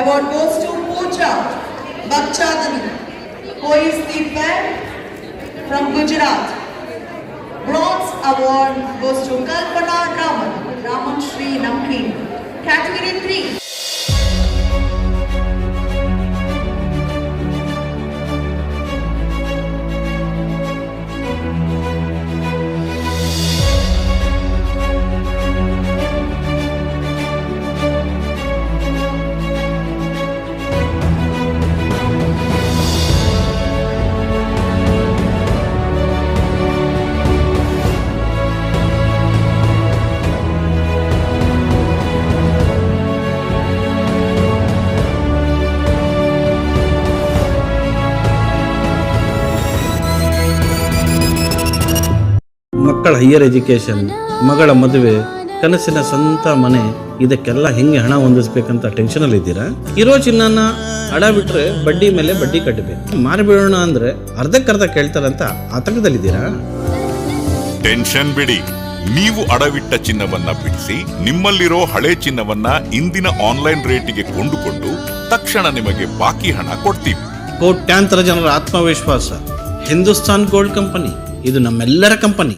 Award goes to Pooja Bakchadani, who is the fair from Gujarat. Bronze award goes to Kalpana Raman Shri Namkeen, category 3. ಮಕ್ಕಳ higher education, ಮಗಳ ಮದುವೆ, ಕನಸಿನ ಸ್ವಂತ ಮನೆ, ಇದಕ್ಕೆಲ್ಲ ಹೆಂಗೆ ಹಣ ಹೊಂದಿಸ್ಬೇಕಂತ ಟೆನ್ಷನಲ್ಲಿ ಇದ್ದೀರಾ? ಇರೋ ಚಿನ್ನನ ಅಡ ಬಿಟ್ರೆ ಬಡ್ಡಿ ಮೇಲೆ ಬಡ್ಡಿ ಕಟ್ಟಬೇಕು. ಮಾರಿಬಿಡೋಣ ಅಂದ್ರೆ ಅರ್ಧಕ್ಕರ್ಧ ಕೇಳ್ತಾರಂತ ಆತಂಕದಲ್ಲಿದ್ದೀರಾ? ಟೆನ್ಷನ್ ಬಿಡಿ, ನೀವು ಅಡವಿಟ್ಟ ಚಿನ್ನವನ್ನ ಬಿಡಿಸಿ ನಿಮ್ಮಲ್ಲಿರೋ ಹಳೆ ಚಿನ್ನವನ್ನ ಇಂದಿನ ಆನ್ಲೈನ್ ರೇಟಿಗೆ ಕೊಂಡುಕೊಂಡು ತಕ್ಷಣ ನಿಮಗೆ ಬಾಕಿ ಹಣ ಕೊಡ್ತೀವಿ. ಕೋಟ್ಯಾಂತರ ಜನರ ಆತ್ಮವಿಶ್ವಾಸ ಹಿಂದೂಸ್ತಾನ್ ಗೋಲ್ಡ್ ಕಂಪನಿ, ಇದು ನಮ್ಮೆಲ್ಲರ ಕಂಪನಿ.